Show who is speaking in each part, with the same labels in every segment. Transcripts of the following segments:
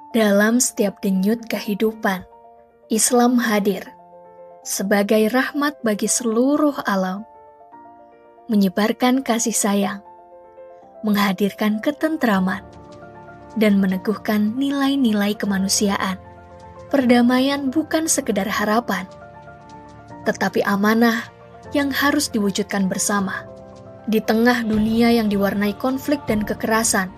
Speaker 1: Dalam setiap denyut kehidupan, Islam hadir sebagai rahmat bagi seluruh alam, menyebarkan kasih sayang, menghadirkan ketentraman, dan meneguhkan nilai-nilai kemanusiaan. Perdamaian bukan sekedar harapan, tetapi amanah yang harus diwujudkan bersama. Di tengah dunia yang diwarnai konflik dan kekerasan,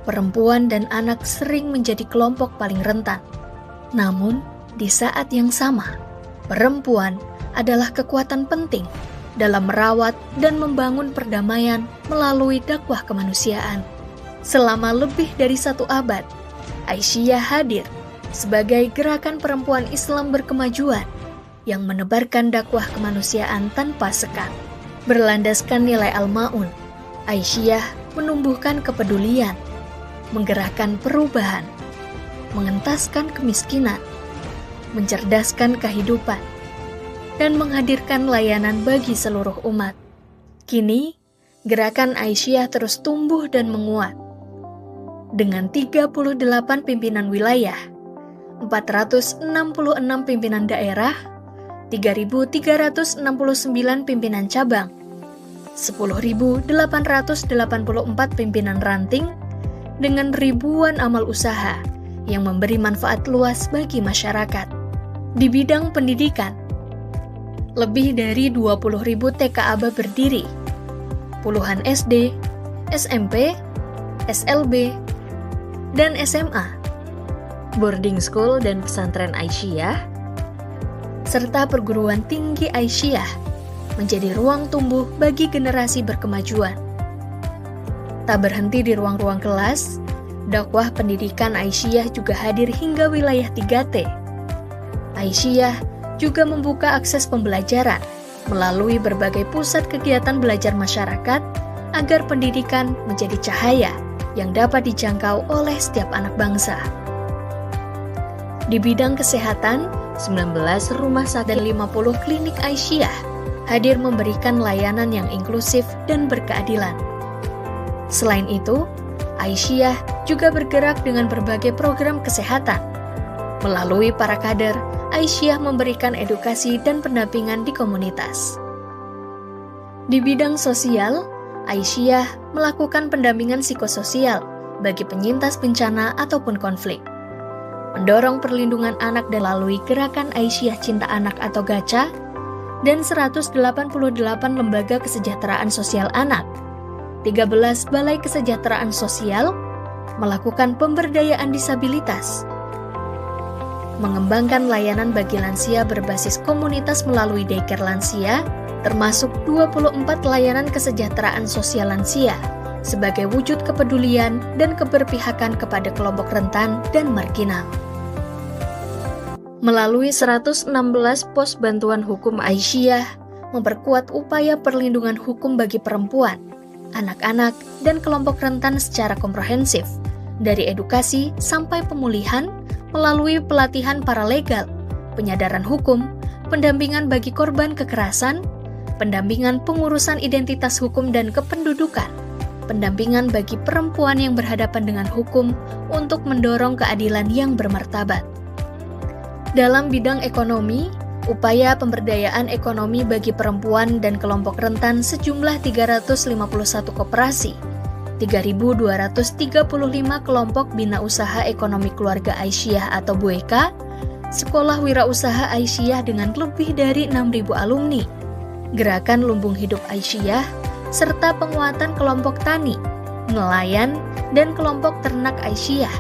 Speaker 1: perempuan dan anak sering menjadi kelompok paling rentan. Namun, di saat yang sama, perempuan adalah kekuatan penting dalam merawat dan membangun perdamaian melalui dakwah kemanusiaan. Selama lebih dari 1 abad, Aisyah hadir sebagai gerakan perempuan Islam berkemajuan yang menebarkan dakwah kemanusiaan tanpa sekat. Berlandaskan nilai Al-Ma'un, Aisyah menumbuhkan kepedulian, menggerakkan perubahan, mengentaskan kemiskinan, mencerdaskan kehidupan, dan menghadirkan layanan bagi seluruh umat. Kini, gerakan Aisyah terus tumbuh dan menguat. Dengan 38 pimpinan wilayah, 466 pimpinan daerah, 3.369 pimpinan cabang, 10.884 pimpinan ranting, dengan ribuan amal usaha yang memberi manfaat luas bagi masyarakat. Di bidang pendidikan, lebih dari 20.000 TK-ABA berdiri, puluhan SD, SMP, SLB, dan SMA, boarding school dan pesantren Aisyah, serta perguruan tinggi Aisyah menjadi ruang tumbuh bagi generasi berkemajuan. Tak berhenti di ruang-ruang kelas, dakwah pendidikan Aisyah juga hadir hingga wilayah 3T. Aisyah juga membuka akses pembelajaran melalui berbagai pusat kegiatan belajar masyarakat agar pendidikan menjadi cahaya yang dapat dijangkau oleh setiap anak bangsa. Di bidang kesehatan, 19 rumah sakit dan 50 klinik Aisyah hadir memberikan layanan yang inklusif dan berkeadilan. Selain itu, Aisyah juga bergerak dengan berbagai program kesehatan. Melalui para kader, Aisyah memberikan edukasi dan pendampingan di komunitas. Di bidang sosial, Aisyah melakukan pendampingan psikososial bagi penyintas bencana ataupun konflik, mendorong perlindungan anak dan melalui gerakan Aisyah Cinta Anak atau GACA, dan 188 lembaga kesejahteraan sosial anak, 13 balai kesejahteraan sosial, melakukan pemberdayaan disabilitas, mengembangkan layanan bagi lansia berbasis komunitas melalui daycare lansia, termasuk 24 layanan kesejahteraan sosial lansia, sebagai wujud kepedulian dan keberpihakan kepada kelompok rentan dan marginal. Melalui 116 pos bantuan hukum, Aisyah memperkuat upaya perlindungan hukum bagi perempuan, anak-anak, dan kelompok rentan secara komprehensif, dari edukasi sampai pemulihan melalui pelatihan paralegal, penyadaran hukum, pendampingan bagi korban kekerasan, pendampingan pengurusan identitas hukum dan kependudukan, pendampingan bagi perempuan yang berhadapan dengan hukum untuk mendorong keadilan yang bermartabat. Dalam bidang ekonomi, upaya pemberdayaan ekonomi bagi perempuan dan kelompok rentan sejumlah 351 koperasi, 3.235 kelompok bina usaha ekonomi keluarga Aisyah atau BUEKA, sekolah wirausaha Aisyah dengan lebih dari 6.000 alumni, gerakan lumbung hidup Aisyah, serta penguatan kelompok tani, nelayan, dan kelompok ternak Aisyah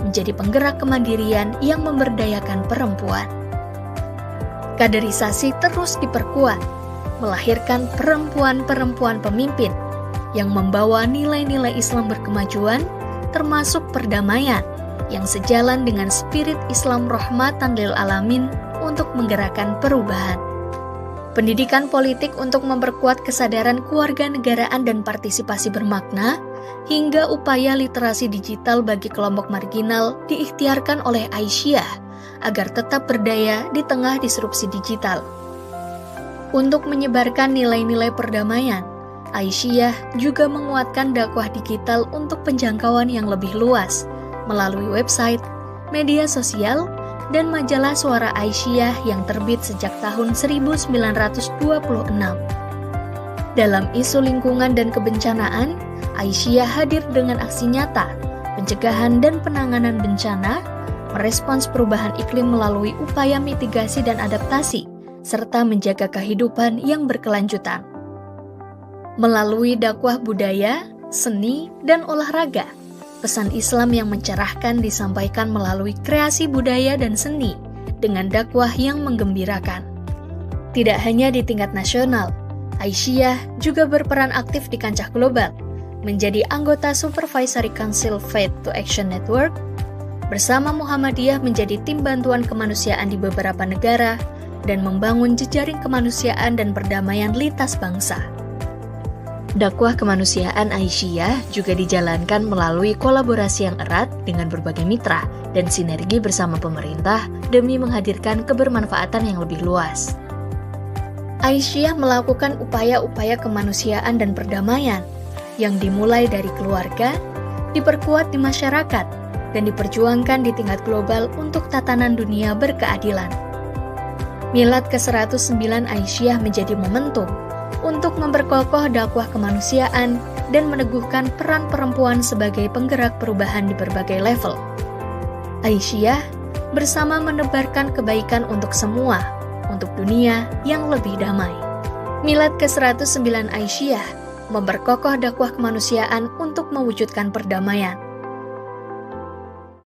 Speaker 1: menjadi penggerak kemandirian yang memberdayakan perempuan. Kaderisasi terus diperkuat, melahirkan perempuan-perempuan pemimpin yang membawa nilai-nilai Islam berkemajuan, termasuk perdamaian, yang sejalan dengan spirit Islam rahmatan lil alamin untuk menggerakkan perubahan. Pendidikan politik untuk memperkuat kesadaran kewarganegaraan dan partisipasi bermakna, hingga upaya literasi digital bagi kelompok marginal diikhtiarkan oleh Aisyah agar tetap berdaya di tengah disrupsi digital. Untuk menyebarkan nilai-nilai perdamaian, Aisyah juga menguatkan dakwah digital untuk penjangkauan yang lebih luas melalui website, media sosial, dan majalah Suara Aisyah yang terbit sejak tahun 1926. Dalam isu lingkungan dan kebencanaan, Aisyah hadir dengan aksi nyata, pencegahan dan penanganan bencana, merespons perubahan iklim melalui upaya mitigasi dan adaptasi, serta menjaga kehidupan yang berkelanjutan. Melalui dakwah budaya, seni, dan olahraga, pesan Islam yang mencerahkan disampaikan melalui kreasi budaya dan seni dengan dakwah yang menggembirakan. Tidak hanya di tingkat nasional, Aisyah juga berperan aktif di kancah global, menjadi anggota Supervisory Council Faith to Action Network, bersama Muhammadiyah menjadi tim bantuan kemanusiaan di beberapa negara, dan membangun jejaring kemanusiaan dan perdamaian lintas bangsa. Dakwah kemanusiaan Aisyah juga dijalankan melalui kolaborasi yang erat dengan berbagai mitra dan sinergi bersama pemerintah demi menghadirkan kebermanfaatan yang lebih luas. Aisyah melakukan upaya-upaya kemanusiaan dan perdamaian yang dimulai dari keluarga, diperkuat di masyarakat, dan diperjuangkan di tingkat global untuk tatanan dunia berkeadilan. Milad ke-109 Aisyah menjadi momentum untuk memperkokoh dakwah kemanusiaan dan meneguhkan peran perempuan sebagai penggerak perubahan di berbagai level. Aisyah bersama menebarkan kebaikan untuk semua, untuk dunia yang lebih damai. Milad ke-109 Aisyah memperkokoh dakwah kemanusiaan untuk mewujudkan perdamaian.